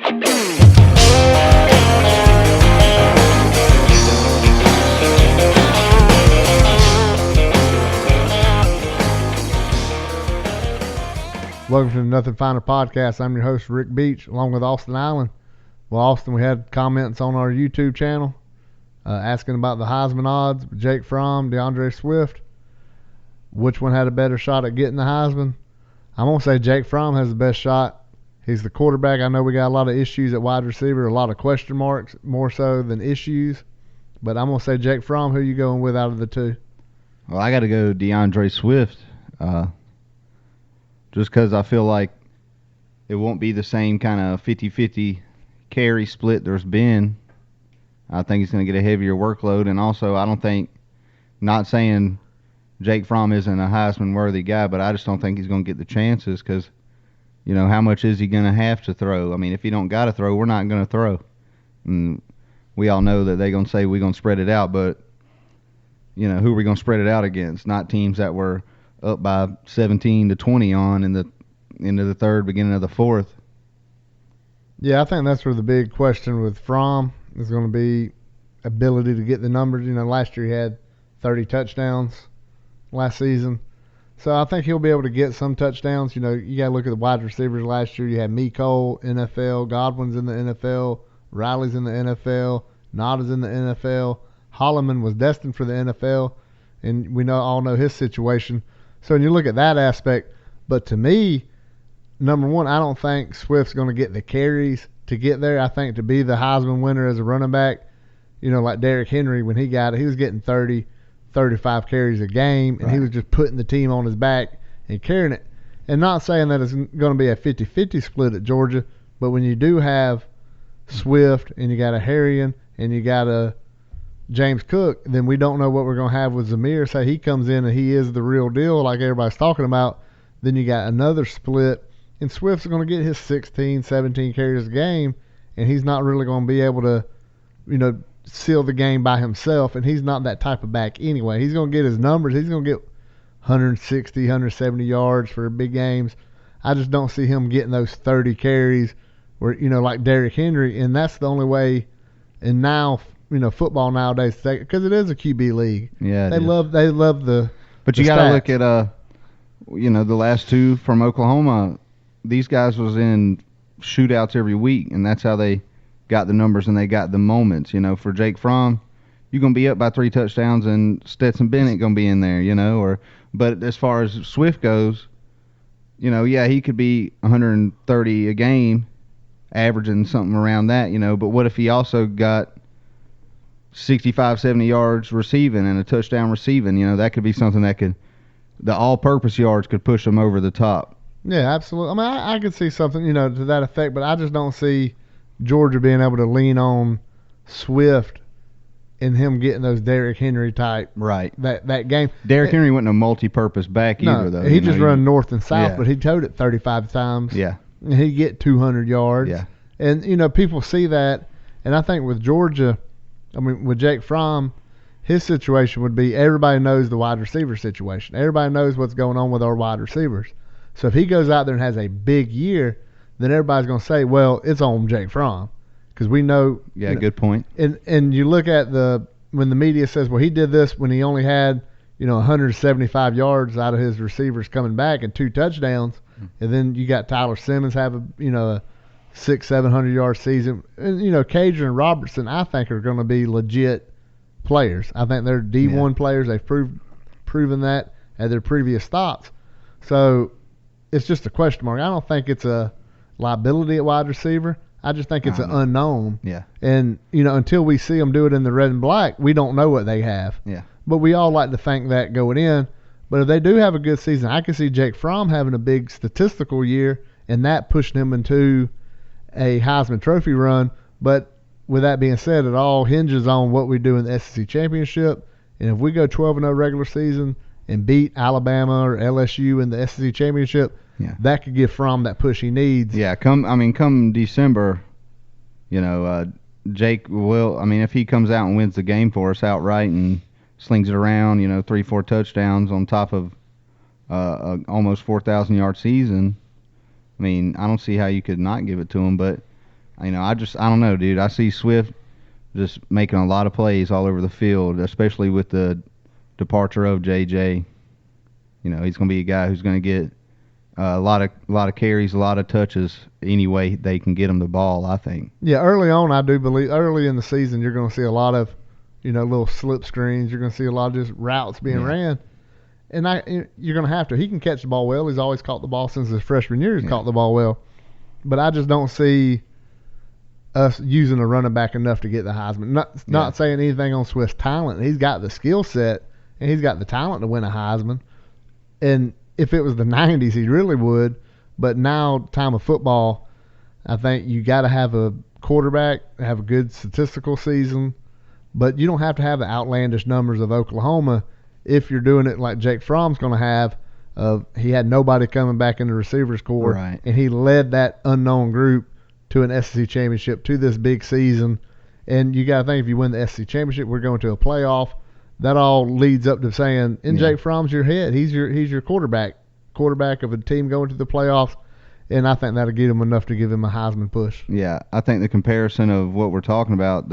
Welcome to the Nothing Finer podcast. I'm your host, Rick Beach, along with Austin Allen. Well, Austin, we had comments on our YouTube channel asking about the Heisman odds, Jake Fromm, DeAndre Swift. Which one had a better shot at getting the Heisman? I'm going to say Jake Fromm has the best shot. He's the quarterback. I know we got a lot of issues at wide receiver, a lot of question marks, more so than issues. But I'm going to say Jake Fromm. Who you going with out of the two? Well, I got to go DeAndre Swift. Just because I feel like it won't be the same kind of 50-50 carry split there's been. I think he's going to get a heavier workload. And also, I don't think, not saying Jake Fromm isn't a Heisman-worthy guy, but I just don't think he's going to get the chances because, you know, how much is he going to have to throw? I mean, if he don't got to throw, we're not going to throw. And we all know that they're going to say we're going to spread it out, but, you know, who are we going to spread it out against? Not teams that were up by 17-20 on in the into the third, beginning of the fourth. Yeah, I think that's where the big question with Fromm is going to be ability to get the numbers. You know, last year he had 30 touchdowns last season. So I think he'll be able to get some touchdowns. You know, you got to look at the wide receivers last year. You had Mecole, NFL, Godwin's in the NFL, Riley's in the NFL, Nada's in the NFL. Holloman was destined for the NFL, and we all know his situation. So when you look at that aspect, but to me, number one, I don't think Swift's going to get the carries to get there. I think to be the Heisman winner as a running back, you know, like Derrick Henry, when he got it, he was getting 30, 35 carries a game, and he was just putting the team on his back and carrying it. And not saying that it's going to be a 50-50 split at Georgia, but when you do have Swift and you got a Harrion and you got a James Cook, then we don't know what we're going to have with Zamir. Say he comes in and he is the real deal like everybody's talking about. Then you got another split, and Swift's going to get his 16, 17 carries a game, and he's not really going to be able to, you know, seal the game by himself, and he's not that type of back anyway. He's going to get his numbers. He's going to get 160, 170 yards for big games. I just don't see him getting those 30 carries where, you know, like Derrick Henry, and that's the only way. And now, you know, football nowadays, because it is a QB league. Yeah, they love the. But you got to look at you know, the last two from Oklahoma. These guys was in shootouts every week, and that's how they got the numbers and they got the moments. You know, for Jake Fromm, you're gonna be up by 3 touchdowns, and Stetson Bennett gonna be in there. You know, but as far as Swift goes, you know, yeah, he could be 130 a game, averaging something around that. You know, but what if he also got 65, 70 yards receiving and a touchdown receiving? You know, that could be something that could, the all-purpose yards could push them over the top. Yeah, absolutely. I mean, I could see something, you know, to that effect, but I just don't see Georgia being able to lean on Swift and him getting those Derrick Henry type. Right. That game. Derrick Henry wasn't a multi-purpose back either, though. He just run north and south, but he towed it 35 times. Yeah. And he'd get 200 yards. Yeah. And, you know, people see that, and I think with Georgia, I mean, with Jake Fromm, his situation would be everybody knows the wide receiver situation. Everybody knows what's going on with our wide receivers. So if he goes out there and has a big year, then everybody's going to say, well, it's on Jake Fromm, because we know. Yeah, good point. And you look at when the media says, well, he did this when he only had, you know, 175 yards out of his receivers coming back and 2 touchdowns, and then you got Tyler Simmons have a 600-700 yard season, and you know, Cager and Robertson I think are going to be legit players. I think they're D1 players. They've proven that at their previous stops. So it's just a question mark. I don't think it's a liability at wide receiver. I just think it's an unknown. Yeah. And, you know, until we see them do it in the red and black, we don't know what they have. Yeah. But we all like to think that going in. But if they do have a good season, I can see Jake Fromm having a big statistical year and that pushing him into a Heisman Trophy run. But with that being said, it all hinges on what we do in the SEC Championship. And if we go 12-0 regular season and beat Alabama or LSU in the SEC Championship, that could give Fromm that push he needs. Yeah, come December, you know, Jake will, I mean, if he comes out and wins the game for us outright and slings it around, you know, 3-4 touchdowns on top of almost 4,000-yard season, I mean, I don't see how you could not give it to him. But I don't know, dude. I see Swift just making a lot of plays all over the field, especially with the departure of JJ. He's going to be a guy who's going to get a lot of carries, a lot of touches any way they can get him the ball, I think. Yeah, early on, I do believe early in the season you're going to see a lot of, little slip screens. You're going to see a lot of just routes being ran. And you're going to have to. He can catch the ball well. He's always caught the ball since his freshman year. He's caught the ball well. But I just don't see us using a running back enough to get the Heisman. Not saying anything on Swift's talent. He's got the skill set, and he's got the talent to win a Heisman. And if it was the 90s, he really would. But now, time of football, I think you got to have a quarterback, have a good statistical season. But you don't have to have the outlandish numbers of Oklahoma if you're doing it like Jake Fromm's going to have. He had nobody coming back in the receivers corps, right, and he led that unknown group to an SEC championship, to this big season. And you got to think, if you win the SEC championship, we're going to a playoff. That all leads up to saying, Jake Fromm's your head. He's your quarterback of a team going to the playoffs. And I think that'll get him enough to give him a Heisman push. Yeah, I think the comparison of what we're talking about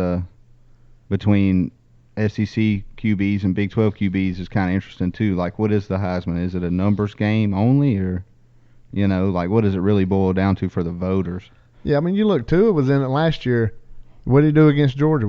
between SEC QBs and Big 12 QBs is kind of interesting too. Like, what is the Heisman? Is it a numbers game only, or what does it really boil down to for the voters? Yeah, I mean, you look, Tua was in it last year. What did he do against Georgia?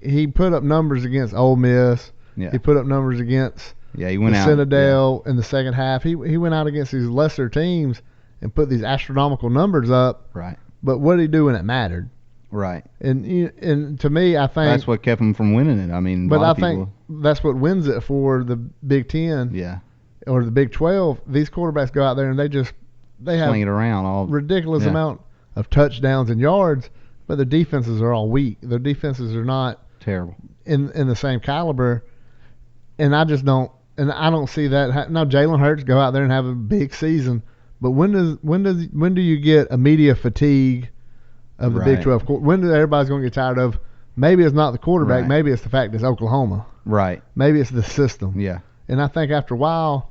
He put up numbers against Ole Miss. Yeah. He put up numbers against he went out Citadel in the second half. He went out against these lesser teams and put these astronomical numbers up. Right. But what did he do when it mattered? Right. And to me, I think that's what kept him from winning it. I mean, but I think that's what wins it for the Big Ten. Yeah. Or the Big 12. These quarterbacks go out there and they have sling it around all ridiculous amount of touchdowns and yards, but the defenses are all weak. Their defenses are not terrible in the same caliber, and I just don't. And I don't see that. Now Jalen Hurts go out there and have a big season, but when do you get a media fatigue of the Big 12? When do everybody's going to get tired of? Maybe it's not the quarterback. Right. Maybe it's the fact it's Oklahoma. Right. Maybe it's the system. Yeah. And I think after a while,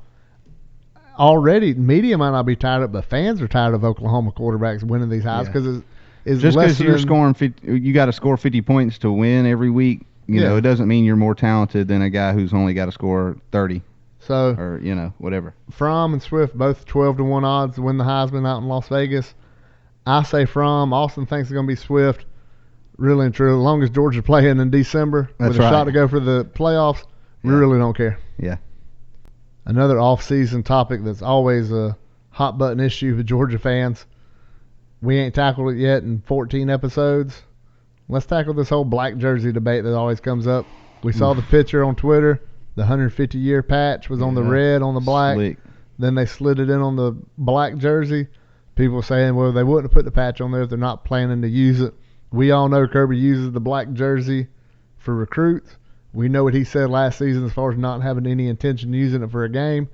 already media might not be tired of it, but fans are tired of Oklahoma quarterbacks winning these highs because it's just because you're scoring. You got to score 50 points to win every week. It doesn't mean you're more talented than a guy who's only got to score 30. So, or whatever. Fromm and Swift both 12-1 odds to win the Heisman out in Las Vegas. I say Fromm. Austin thinks it's going to be Swift. Really and true. As long as Georgia's playing in December with a shot to go for the playoffs, we really don't care. Yeah. Another off-season topic that's always a hot-button issue for Georgia fans. We ain't tackled it yet in 14 episodes. Let's tackle this whole black jersey debate that always comes up. We saw the picture on Twitter. The 150-year patch was on the red, on the black. Slick. Then they slid it in on the black jersey. People saying, well, they wouldn't have put the patch on there if they're not planning to use it. We all know Kirby uses the black jersey for recruits. We know what he said last season as far as not having any intention of using it for a game.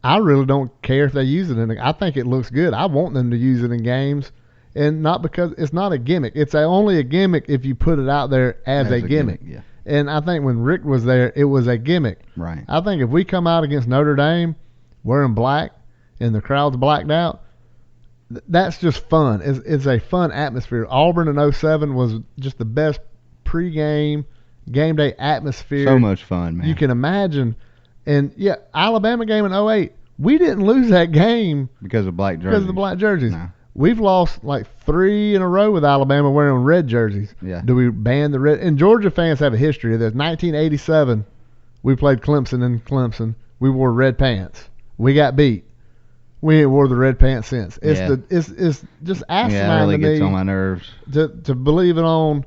I really don't care if they use it I think it looks good. I want them to use it in games, and not because it's not a gimmick. It's only a gimmick if you put it out there as a gimmick. Yeah. And I think when Rick was there, it was a gimmick. Right. I think if we come out against Notre Dame wearing black and the crowd's blacked out, that's just fun. It's a fun atmosphere. Auburn in 07 was just the best pregame, game day atmosphere. So much fun, man. You can imagine. And, yeah, Alabama game in 08, we didn't lose that game because of black jerseys. Because of the black jerseys. No. We've lost like 3 in a row with Alabama wearing red jerseys. Yeah. Do we ban the red? And Georgia fans have a history of this. 1987, we played Clemson in Clemson. We wore red pants. We got beat. We ain't wore the red pants since. It's it's just asinine it really to me gets on my nerves. To believe it on.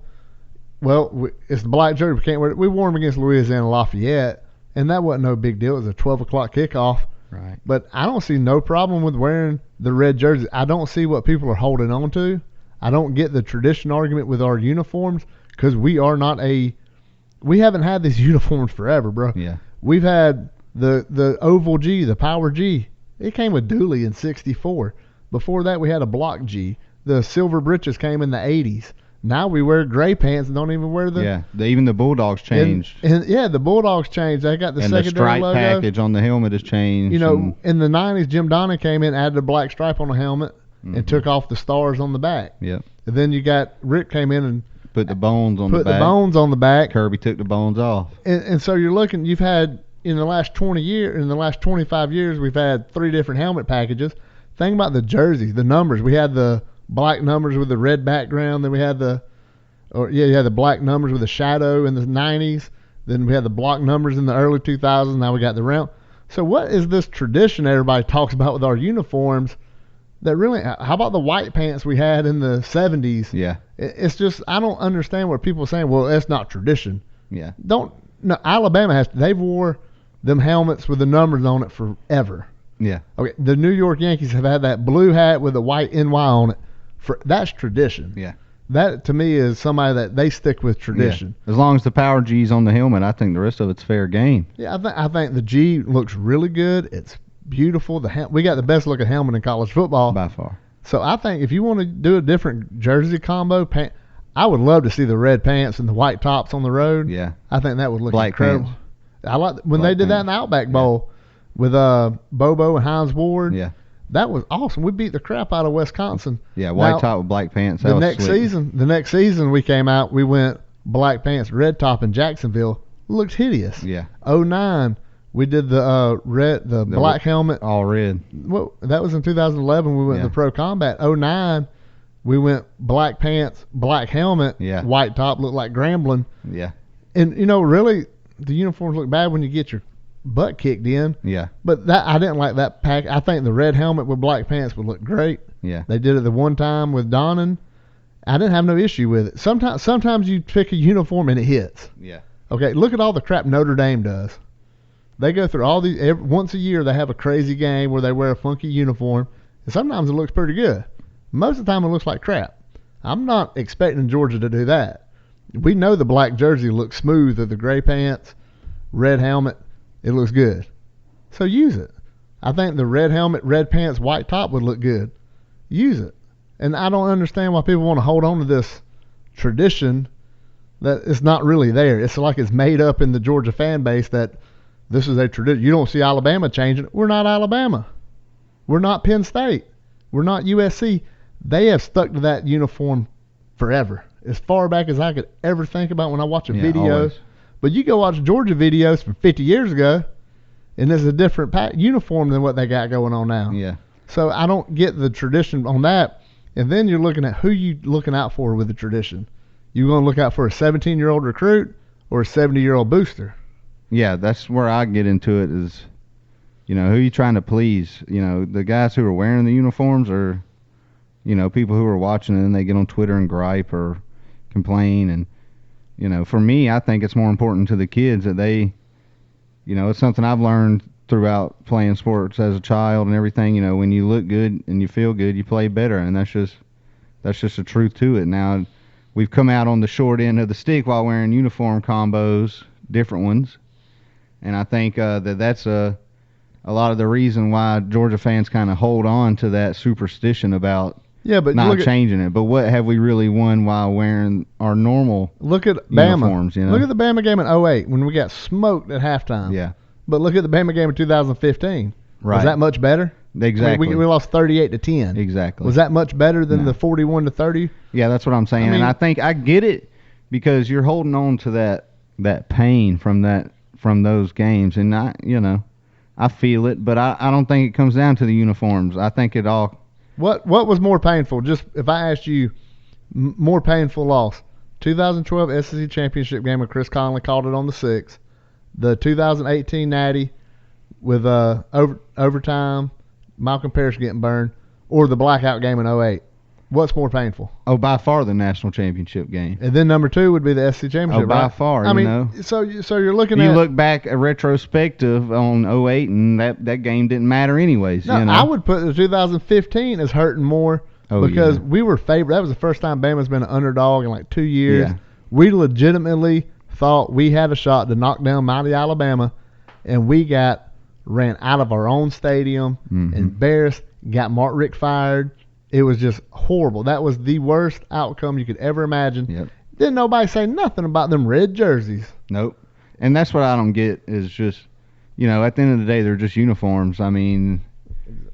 Well, it's the black jersey. We can't wear it. We wore them against Louisiana Lafayette, and that wasn't no big deal. It was a 12 o'clock kickoff. Right. But I don't see no problem with wearing the red jersey. I don't see what people are holding on to. I don't get the tradition argument with our uniforms because we haven't had these uniforms forever, bro. Yeah. We've had the oval G, the power G. It came with Dooley in 64. Before that, we had a block G. The silver breeches came in the 80s. Now we wear gray pants and don't even wear the... Yeah, even the Bulldogs changed. And the Bulldogs changed. They got the and secondary the stripe logo. package on the helmet has changed. In the 90s, Jim Donnan came in, added a black stripe on the helmet, and took off the stars on the back. Yep. And then you got Rick came in and Put the bones on put the back. the bones on the back. Kirby took the bones off. And so you're looking. You've had in the last 25 years, we've had 3 different helmet packages. Think about the jerseys, the numbers. We had the black numbers with the red background. Then we had you had the black numbers with the shadow in the 90s. Then we had the block numbers in the early 2000s. Now we got the round. So what is this tradition everybody talks about with our uniforms? That really, how about the white pants we had in the 70s? Yeah. It's just, I don't understand what people are saying. Well, that's not tradition. Yeah. No, Alabama they've wore them helmets with the numbers on it forever. Yeah. Okay, the New York Yankees have had that blue hat with the white NY on it. That's tradition. Yeah. That, to me, is somebody that they stick with tradition. Yeah. As long as the power G's on the helmet, I think the rest of it's fair game. Yeah, I think the G looks really good. It's beautiful. We got the best looking helmet in college football. By far. So I think if you want to do a different jersey combo, I would love to see the red pants and the white tops on the road. Yeah. I think that would look Black incredible. pants. I like when Black they did that in the Outback Bowl with Bobo and Hines Ward. Yeah. That was awesome. We beat the crap out of Wisconsin. Yeah, white Now, top with black pants. That The was next slick. season we came out, we went black pants, red top in Jacksonville. Looked hideous. Yeah. 09, we did the black helmet. All red. Well, that was in 2011. We went to the Pro Combat. 09, we went black pants, black helmet, white top, looked like Grambling. Yeah. And really, the uniforms look bad when you get your butt kicked in. Yeah. But I didn't like that pack. I think the red helmet with black pants would look great. Yeah. They did it the one time with Donnan. I didn't have no issue with it. Sometimes you pick a uniform and it hits. Yeah. Okay, look at all the crap Notre Dame does. They go through all these once a year. They have a crazy game where they wear a funky uniform, and sometimes it looks pretty good. Most of the time, it looks like crap. I'm not expecting Georgia to do that. We know the black jersey looks smooth with the gray pants, red helmet. It looks good. So use it. I think the red helmet, red pants, white top would look good. Use it. And I don't understand why people want to hold on to this tradition that it's not really there. It's like it's made up in the Georgia fan base that this is a tradition. You don't see Alabama changing it. We're not Alabama. We're not Penn State. We're not USC. They have stuck to that uniform forever. As far back as I could ever think about when I watch a video. Always. But you go watch Georgia videos from 50 years ago, and there's a different uniform than what they got going on now. Yeah. So I don't get the tradition on that. And then you're looking at who you looking out for with the tradition. You going to look out for a 17-year-old recruit or a 70-year-old booster? Yeah, that's where I get into it is, who you trying to please? The guys who are wearing the uniforms or, people who are watching it and they get on Twitter and gripe or complain. And, for me, I think it's more important to the kids that they, it's something I've learned throughout playing sports as a child and everything. When you look good and you feel good, you play better. And that's just the truth to it. Now, we've come out on the short end of the stick while wearing uniform combos, different ones. And I think that's a lot of the reason why Georgia fans kind of hold on to that superstition about not changing it. But what have we really won while wearing our normal uniforms? Look at the Bama game in 08 when we got smoked at halftime. Yeah. But look at the Bama game in 2015. Right. Was that much better? Exactly. We lost 38-10. Exactly. Was that much better than the 41-30? Yeah, that's what I'm saying. And I think I get it because you're holding on to that pain from those games, and I feel it, but I don't think it comes down to the uniforms. I think it all. What was more painful? Just if I asked you, more painful loss, 2012 SEC championship game when Chris Conley called it on the 6th, the 2018 Natty with overtime, Malcolm Parrish getting burned, or the blackout game in 08. What's more painful? Oh, by far the national championship game. And then number 2 would be the SEC championship. Oh, by right? far. I mean, so you're looking at. You look back a retrospective on 08, and that game didn't matter anyways. No, I would put the 2015 as hurting more because we were favored. That was the first time Bama's been an underdog in like 2 years. Yeah. We legitimately thought we had a shot to knock down mighty Alabama, and we ran out of our own stadium, embarrassed, got Mark Richt fired. It was just horrible. That was the worst outcome you could ever imagine. Yep. Didn't nobody say nothing about them red jerseys. Nope. And that's what I don't get is just, at the end of the day, they're just uniforms. I mean,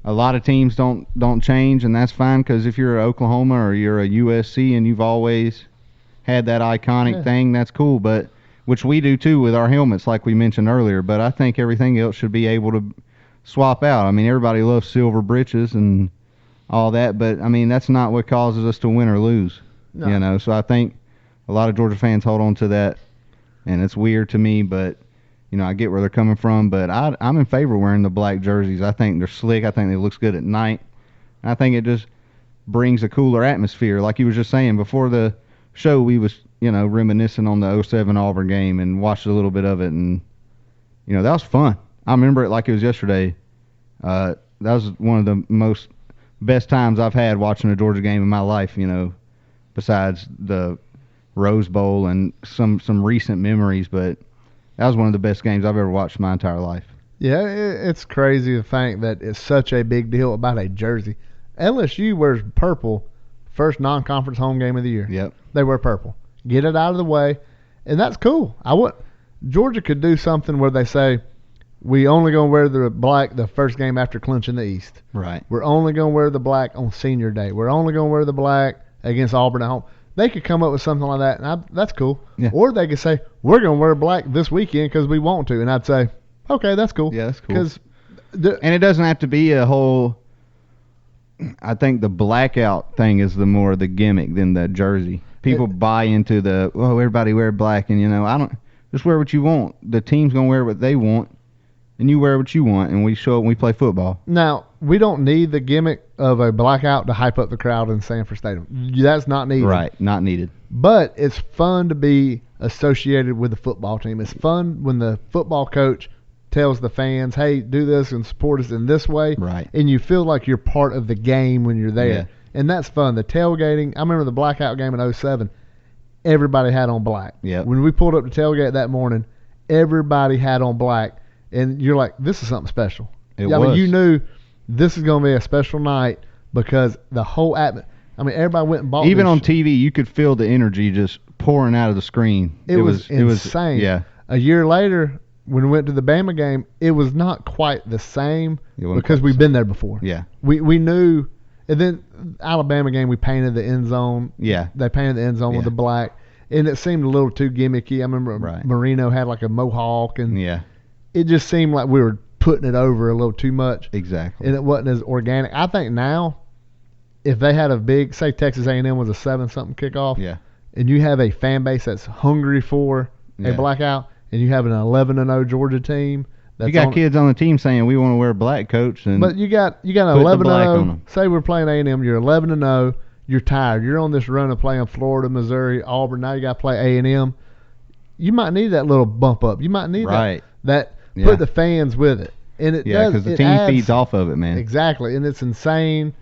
A lot of teams don't change, and that's fine because if you're Oklahoma or you're a USC and you've always had that iconic thing, that's cool. But which we do too with our helmets, like we mentioned earlier. But I think everything else should be able to swap out. I mean, everybody loves silver breeches and all that, but I mean that's not what causes us to win or lose. No. You know, so I think a lot of Georgia fans hold on to that, and it's weird to me, but you know I get where they're coming from. But I'm in favor of wearing the black jerseys. I think they're slick. I think it looks good at night. I think it just brings a cooler atmosphere. Like you was just saying before the show, we was reminiscing on the '07 Auburn game and watched a little bit of it, and that was fun. I remember it like it was yesterday. That was one of the best times I've had watching a Georgia game in my life, besides the Rose Bowl and some recent memories, but that was one of the best games I've ever watched in my entire life. Yeah, it's crazy to think that it's such a big deal about a jersey. LSU wears purple first non-conference home game of the year. Yep. They wear purple. Get it out of the way, and that's cool. Georgia could do something where they say, we only going to wear the black the first game after clinching the East. Right. We're only going to wear the black on senior day. We're only going to wear the black against Auburn at home. They could come up with something like that, and that's cool. Yeah. Or they could say, we're going to wear black this weekend because we want to. And I'd say, okay, that's cool. Yeah, that's cool. And it doesn't have to be a whole – I think the blackout thing is the gimmick than the jersey. People buy into everybody wear black, and, I don't – just wear what you want. The team's going to wear what they want. And you wear what you want, and we show up and we play football. Now, we don't need the gimmick of a blackout to hype up the crowd in Sanford Stadium. That's not needed. Right, not needed. But it's fun to be associated with the football team. It's fun when the football coach tells the fans, hey, do this and support us in this way. Right. And you feel like you're part of the game when you're there. Yeah. And that's fun. The tailgating, I remember the blackout game in '07, everybody had on black. Yep. When we pulled up to tailgate that morning, everybody had on black. And you're like, this is something special. It was. I mean, you knew this is going to be a special night because the whole everybody went and bought. Even on TV, you could feel the energy just pouring out of the screen. It was insane. Yeah. A year later, when we went to the Bama game, it was not quite the same because we've been there before. Yeah. We knew. And then Alabama game, we painted the end zone. Yeah. They painted the end zone with the black. And it seemed a little too gimmicky. I remember Marino had like a mohawk. And yeah. It just seemed like we were putting it over a little too much. Exactly. And it wasn't as organic. I think now, if they had a big, say Texas A&M was a 7-something kickoff, and you have a fan base that's hungry for a blackout, and you have an 11-0 Georgia team. You got kids on the team saying we want to wear black, coach. But you got an 11-0. Say we're playing A&M, you're 11-0. You're tired. You're on this run of playing Florida, Missouri, Auburn. Now you got to play A&M. You might need that little bump up. You might need that. Put the fans with it, and it does. Because the team feeds off of it, man. Exactly, and it's insane.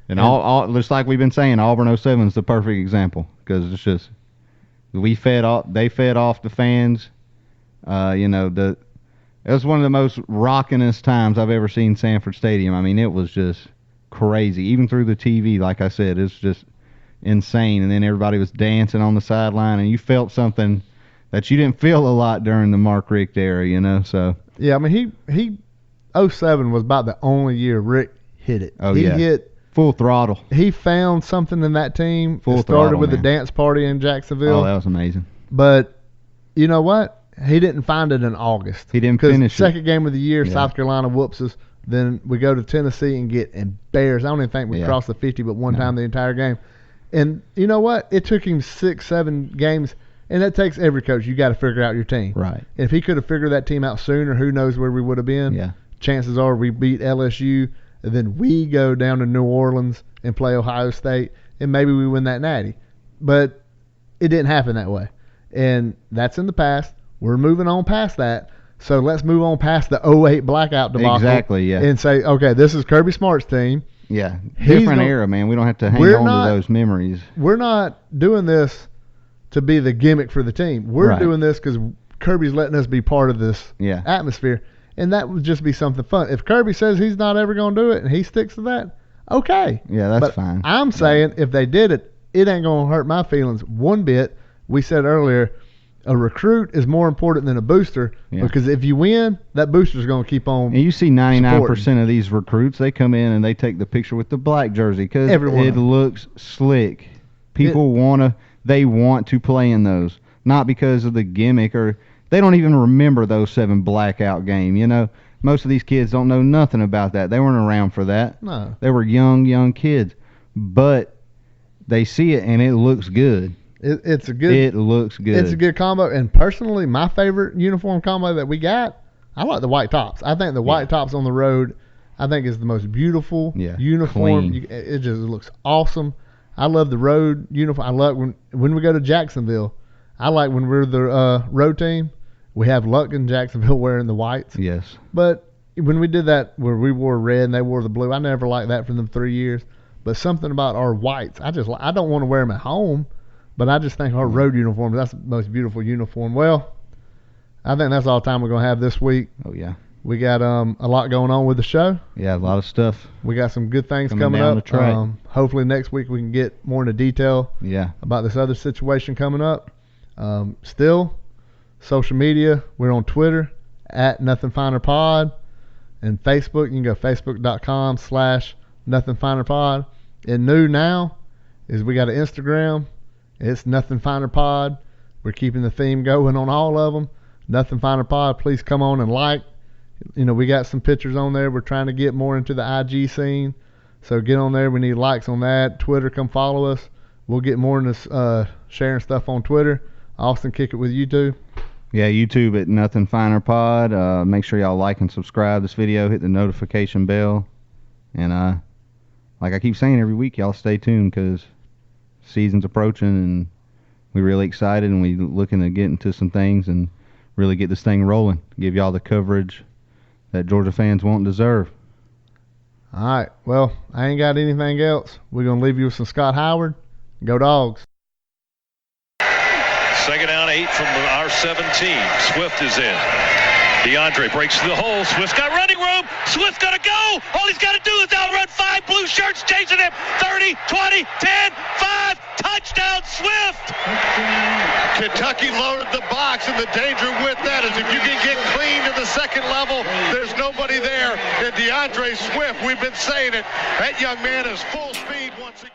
And all just like we've been saying, Auburn 07 is the perfect example because it's just they fed off the fans. It was one of the most rockinest times I've ever seen Sanford Stadium. I mean, it was just crazy, even through the TV. Like I said, it's just insane. And then everybody was dancing on the sideline, and you felt something that you didn't feel a lot during the Mark Richt era, So yeah, I mean he 07 was about the only year Rick hit it. He hit full throttle. He found something in that team. Full it started throttle, with man. the dance party in Jacksonville. Oh, that was amazing. But you know what? He didn't find it in August. He didn't finish second game of the year, South Carolina whoops us. Then we go to Tennessee and get embarrassed. I don't even think we crossed the 50, but one time the entire game. And you know what? It took him 6-7 games. And that takes every coach. You got to figure out your team. Right. If he could have figured that team out sooner, who knows where we would have been. Yeah. Chances are we beat LSU, and then we go down to New Orleans and play Ohio State, and maybe we win that natty. But it didn't happen that way. And that's in the past. We're moving on past that. So let's move on past the 08 blackout debacle. Exactly, yeah. And say, okay, this is Kirby Smart's team. Yeah. Different era, man. We don't have to hang on to those memories. We're not doing this to be the gimmick for the team. We're doing this because Kirby's letting us be part of this atmosphere, and that would just be something fun. If Kirby says he's not ever going to do it and he sticks to that, okay. Yeah, that's fine. I'm saying if they did it, it ain't going to hurt my feelings one bit. We said earlier, a recruit is more important than a booster because if you win, that booster's going to keep on. And you see 99% supporting. of these recruits, they come in and they take the picture with the black jersey because it looks slick. People want to play in those, not because of the gimmick or they don't even remember those 7 blackout game. You know, most of these kids don't know nothing about that. They weren't around for that. No, they were young kids, but they see it and it looks good. It's a good. It looks good. It's a good combo. And personally, my favorite uniform combo that we got, I like the white tops. I think the white tops on the road, I think is the most beautiful uniform. It just looks awesome. I love the road uniform. I love when we go to Jacksonville. I like when we're the road team. We have Luck in Jacksonville wearing the whites. Yes. But when we did that where we wore red and they wore the blue, I never liked that for them 3 years. But something about our whites, I don't want to wear them at home. But I just think our road uniforms, that's the most beautiful uniform. Well, I think that's all the time we're going to have this week. Oh, yeah. We got a lot going on with the show. Yeah, a lot of stuff. We got some good things coming up. The track. Hopefully next week we can get more into detail about this other situation coming up. Still, social media, we're on Twitter, @NothingFinerPod. And Facebook, you can go facebook.com/NothingFinerPod. And new now is we got an Instagram. It's Nothing Finer Pod. We're keeping the theme going on all of them. Nothing Finer Pod. Please come on and like. You know, we got some pictures on there. We're trying to get more into the IG scene. So get on there. We need likes on that. Twitter, come follow us. We'll get more into sharing stuff on Twitter. Austin, kick it with YouTube. Yeah, YouTube at Nothing Finer Pod. Make sure y'all like and subscribe this video. Hit the notification bell. And like I keep saying every week, y'all stay tuned because season's approaching and we're really excited and we're looking to get into some things and really get this thing rolling. Give y'all the coverage that Georgia fans want and deserve. All right. Well, I ain't got anything else. We're going to leave you with some Scott Howard. Go Dogs. Second down, 8 from our 17. Swift is in. DeAndre breaks through the hole. Swift's got running room. Swift's got to go. All he's got to do is outrun 5 blue shirts chasing him. 30, 20, 10, 5. Touchdown, Swift. Kentucky loaded the box, and the danger with that is if you can get clean to the second level, there's nobody there. And DeAndre Swift, we've been saying it, that young man is full speed once again.